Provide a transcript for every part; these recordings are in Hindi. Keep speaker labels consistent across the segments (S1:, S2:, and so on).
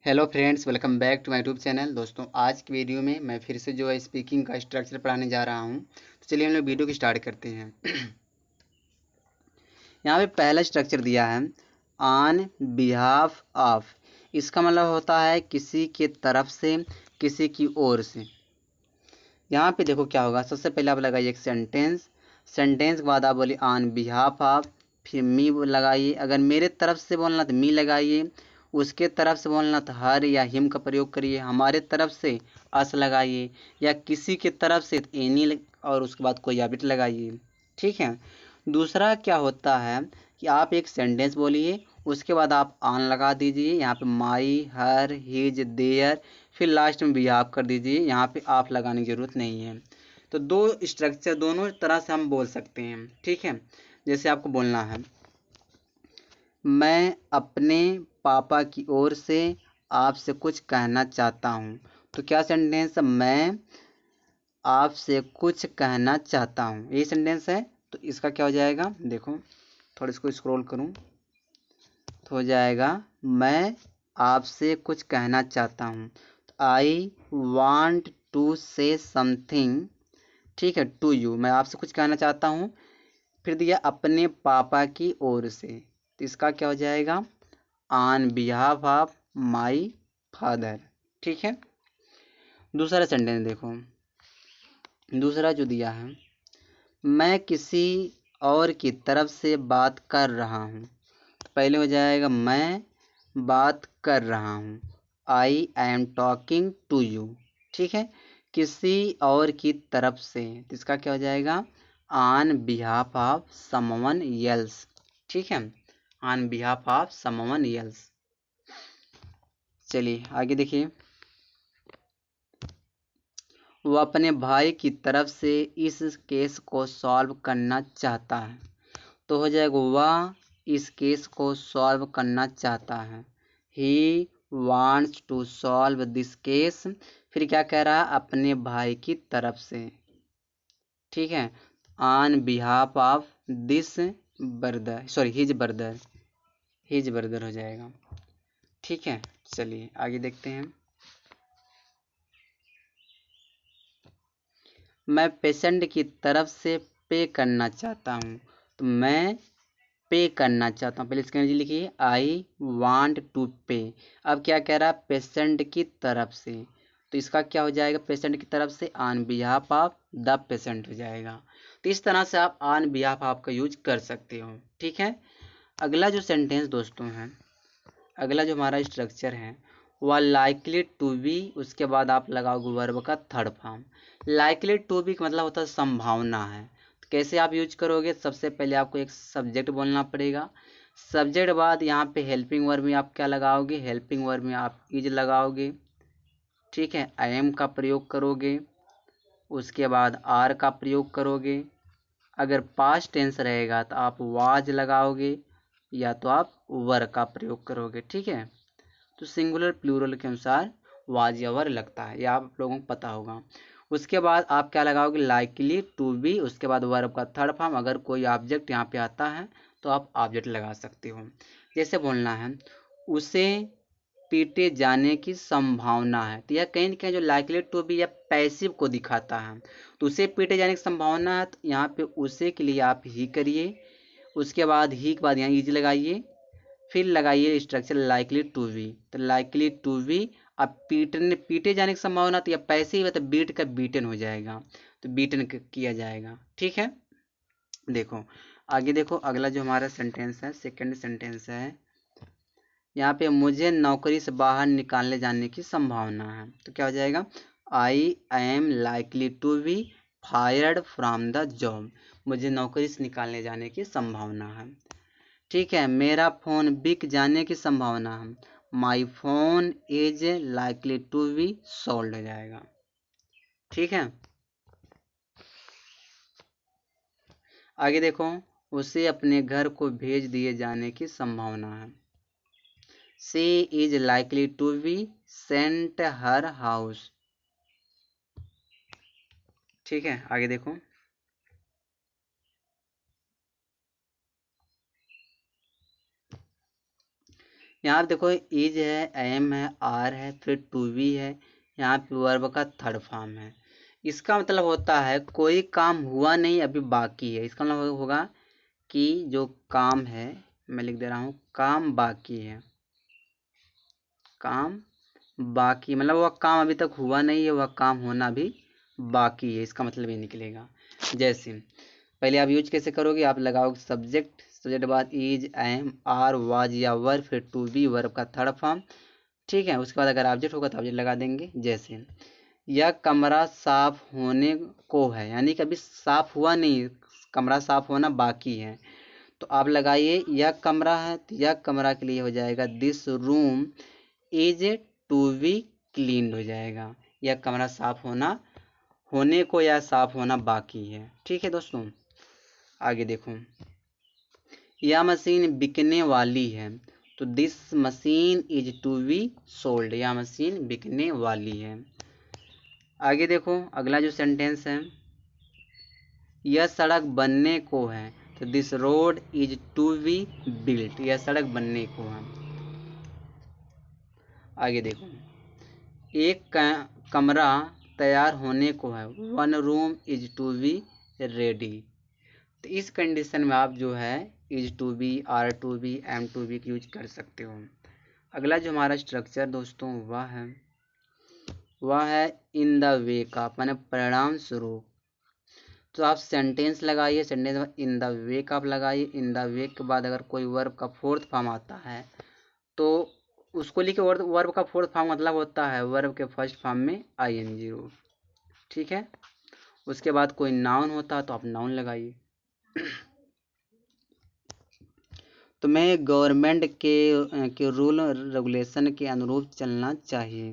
S1: Hello friends, welcome back to my YouTube channel. दोस्तों, आज की वीडियो में मैं फिर से जो है स्पीकिंग का स्ट्रक्चर पढ़ाने जा रहा हूं। तो चलिए हम लोग वीडियो की स्टार्ट करते हैं। यहाँ पे पहला स्ट्रक्चर दिया है ऑन बिहाफ ऑफ। इसका मतलब होता है किसी के तरफ से, किसी की ओर से। यहाँ पे देखो क्या होगा। सबसे पहले आप लगाइए एक सेंटेंस। सेंटेंस के बाद आप बोलिए ऑन बिहाफ ऑफ, फिर मी लगाइए। अगर मेरे तरफ से बोलना तो मी लगाइए, उसके तरफ से बोलना तो हर या हिम का प्रयोग करिए, हमारे तरफ से अस लगाइए, या किसी के तरफ से तो एनी और उसके बाद कोई ऑब्जेक्ट लगाइए। ठीक है। दूसरा क्या होता है कि आप एक सेंटेंस बोलिए, उसके बाद आप ऑन लगा दीजिए। यहाँ पे माई, हर, हिज, देयर, फिर लास्ट में भी आप कर दीजिए। यहाँ पे आप लगाने की ज़रूरत नहीं है। तो दो स्ट्रक्चर दोनों तरह से हम बोल सकते हैं। ठीक है। जैसे आपको बोलना है, मैं अपने पापा की ओर से आपसे कुछ कहना चाहता हूँ। तो क्या सेंटेंस, मैं आपसे कुछ कहना चाहता हूँ, ये सेंटेंस है। तो इसका क्या हो जाएगा, देखो थोड़ा इसको स्क्रॉल करूँ तो हो जाएगा, मैं आपसे कुछ कहना चाहता हूँ। I want to say something, ठीक है, टू यू, मैं आपसे कुछ कहना चाहता हूँ। फिर दिया अपने पापा की ओर से, तो इसका क्या हो जाएगा, on behalf of my father. ठीक है। दूसरा सेंटेंस देखो, दूसरा जो दिया है, मैं किसी और की तरफ से बात कर रहा हूँ। तो पहले हो जाएगा मैं बात कर रहा हूँ, I am talking to you. ठीक है। किसी और की तरफ से, तो इसका क्या हो जाएगा, on behalf of someone else. ठीक है, on behalf of someone else. चलिए आगे देखिए, वह अपने भाई की तरफ से इस केस को सॉल्व करना चाहता है। तो हो जाएगा वह इस केस को सॉल्व करना चाहता है, he wants to solve this case. फिर क्या कह रहा है, अपने भाई की तरफ से। ठीक है, on behalf of this brother, sorry his brother, his brother हो जाएगा। ठीक है। चलिए आगे देखते हैं, मैं पेशेंट की तरफ से पे करना चाहता हूँ। तो मैं पे करना चाहता हूँ, पहले इसके नीचे लिखिए आई वांट टू पे। अब क्या कह रहा है, पेशेंट की तरफ से। तो इसका क्या हो जाएगा, पेशेंट की तरफ से on behalf of the patient हो जाएगा। तो इस तरह से आप ऑन बिहाफ ऑफ का यूज कर सकते हो। ठीक है। अगला जो सेंटेंस दोस्तों है, अगला जो हमारा स्ट्रक्चर है वह लाइकली टू बी, उसके बाद आप लगाओगे वर्ब का third form. Likely to be का मतलब होता है संभावना है। तो कैसे आप यूज करोगे, सबसे पहले आपको एक सब्जेक्ट बोलना पड़ेगा। सब्जेक्ट बाद यहाँ पे हेल्पिंग वर्ब में आप क्या लगाओगे, हेल्पिंग वर्ब में आप इज लगाओगे। ठीक है, आई एम का प्रयोग करोगे, उसके बाद आर का प्रयोग करोगे। अगर पास्ट टेंस रहेगा तो आप वाज लगाओगे, या तो आप वर का प्रयोग करोगे। ठीक है। तो सिंगुलर प्लूरल के अनुसार वाज या वर लगता है, यह आप लोगों को पता होगा। उसके बाद आप क्या लगाओगे, लाइकली टू बी, उसके बाद वर्ब का थर्ड फॉर्म। अगर कोई ऑब्जेक्ट यहाँ पे आता है तो आप ऑब्जेक्ट लगा सकते हो। जैसे बोलना है, उसे पीटे जाने की संभावना है। तो यह कहीं ना कहीं जो लाइकली टू बी या पैसिव को दिखाता है। तो उसे पीटे जाने की संभावना है, तो यहाँ पे उसे के लिए आप ही करिए, उसके बाद ही के बाद यहाँ इज लगाइए, फिर लगाइए स्ट्रक्चर लाइकली टू बी। तो लाइकली टू बी, अब पीटे जाने की संभावना, तो यह पैसिव है तो बीट का बीटन हो जाएगा, तो बीटन किया जाएगा। ठीक है। देखो आगे देखो, अगला जो हमारा सेंटेंस है, सेकंड सेंटेंस है, यहाँ पे मुझे नौकरी से बाहर निकालने जाने की संभावना है। तो क्या हो जाएगा, I am likely to be fired from the job, मुझे नौकरी से निकालने जाने की संभावना है। ठीक है, मेरा फोन बिक जाने की संभावना है, my phone is likely to be sold हो जाएगा। ठीक है। आगे देखो, उसे अपने घर को भेज दिए जाने की संभावना है, she is likely to be sent her house. ठीक है। आगे देखो, यहाँ पे देखो इज है, एम है, आर है, फिर टू बी है, यहाँ पे वर्ब का थर्ड फॉर्म है। इसका मतलब होता है कोई काम हुआ नहीं अभी बाकी है। इसका मतलब होगा कि जो काम है, मैं लिख दे रहा हूँ काम बाकी है, काम बाकी मतलब वह काम अभी तक हुआ नहीं है, वह काम होना भी बाकी है, इसका मतलब ये निकलेगा। जैसे पहले आप यूज कैसे करोगे, आप लगाओगे सब्जेक्ट, सब्जेक्ट बाद इज, एम, आर, वाज या वर, फिर टू बी वर्ब का थर्ड फॉर्म। ठीक है, उसके बाद अगर ऑब्जेक्ट होगा तो ऑब्जेक्ट लगा देंगे। जैसे यह कमरा साफ होने को है, यानी कि अभी साफ हुआ नहीं, कमरा साफ होना बाकी है, तो आप लगाइए यह कमरा है, तो यह कमरा के लिए हो जाएगा this room is to be cleaned हो जाएगा। यह कमरा साफ होने को या साफ होना बाकी है। ठीक है दोस्तों, आगे देखो, यह मशीन बिकने वाली है, तो this machine is to be sold, यह मशीन बिकने वाली है। आगे देखो अगला जो सेंटेंस है, यह सड़क बनने को है, तो this road is to be built, यह सड़क बनने को है। आगे देखो, एक कमरा तैयार होने को है, one room is to be ready, तो इस कंडीशन में आप जो है is to be, are to be, am to be use कर सकते हो। अगला जो हमारा स्ट्रक्चर दोस्तों वह है इन द वे का, माने परिणाम स्वरूप। तो आप सेंटेंस लगाइए, सेंटेंस में इन द वे का आप लगाइए। इन द वे के बाद अगर कोई वर्ब का फोर्थ फॉर्म आता है तो उसको लिखिए। वर्ब का फोर्थ फॉर्म मतलब होता है वर्ब के फर्स्ट फॉर्म में आईएनजी रूप। ठीक है, उसके बाद कोई नाउन होता है तो आप नाउन लगाइए। तो मैं गवर्नमेंट के रूल रेगुलेशन के अनुरूप चलना चाहिए,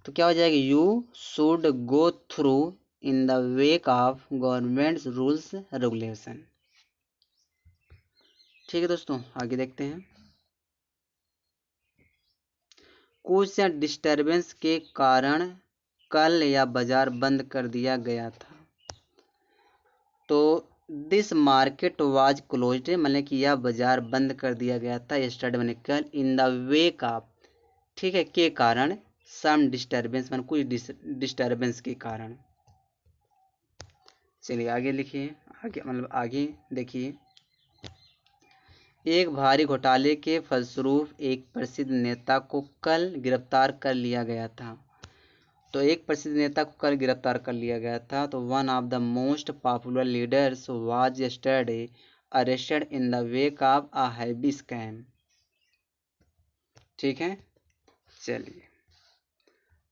S1: तो क्या हो जाएगा, you should go through in the wake of government rules regulation. ठीक है दोस्तों, आगे देखते हैं। कुछ डिस्टरबेंस के कारण कल या बाजार बंद कर दिया गया था, तो दिस मार्केट वाज क्लोज्ड, मतलब कि यह बाजार बंद कर दिया गया था यस्टरडे मैंने कल, इन द वेक ऑफ, ठीक है, के कारण, सम डिस्टरबेंस मतलब कुछ डिस्टरबेंस के कारण। चलिए आगे लिखिए, आगे मतलब आगे देखिए, एक भारी घोटाले के फलस्वरूप एक प्रसिद्ध नेता को कल गिरफ्तार कर लिया गया था, तो एक प्रसिद्ध नेता को कल गिरफ्तार कर लिया गया था, तो one of the most popular leaders was yesterday arrested in the wake of a heavy scam. ठीक है, चलिए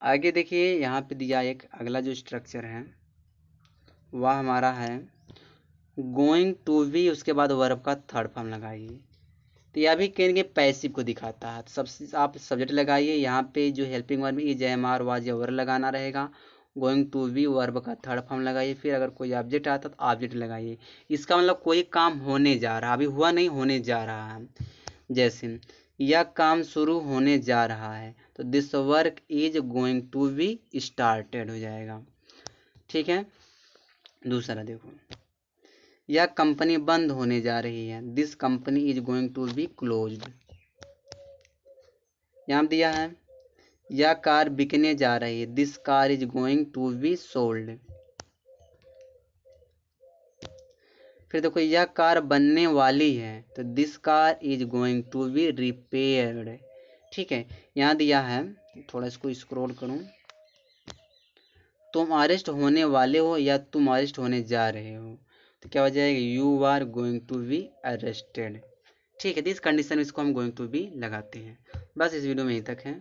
S1: आगे देखिए, यहाँ पे दिया एक अगला जो स्ट्रक्चर है वह हमारा है गोइंग टू बी, उसके बाद वर्ब का थर्ड फॉर्म लगाइए। तो यह भी कहेंगे पैसिव को दिखाता है, तो सबसे आप सब्जेक्ट लगाइए। यहाँ पे जो helping verb is, am, are, was या वर लगाना रहेगा। गोइंग टू बी वर्ब का थर्ड फॉर्म लगाइए, फिर अगर कोई ऑब्जेक्ट आता तो ऑब्जेक्ट लगाइए। इसका मतलब कोई काम होने जा रहा, अभी हुआ नहीं, होने जा रहा है। जैसे यह काम शुरू होने जा रहा है, तो this work is going to be started हो जाएगा। ठीक है, दूसरा देखो, यह कंपनी बंद होने जा रही है, this company is going to be closed. यहाँ दिया है यह कार बिकने जा रही है, this car is going to be sold. फिर देखो यह कार बनने वाली है, तो this car is going to be repaired. ठीक है, यहाँ दिया है, थोड़ा इसको स्क्रॉल करूं, तुम अरेस्ट होने वाले हो या तुम अरेस्ट होने जा रहे हो, तो क्या हो जाएगा, you are going to be arrested. ठीक है, तो इस कंडीशन में इसको हम गोइंग टू बी लगाते हैं। बस इस वीडियो में यहीं तक है।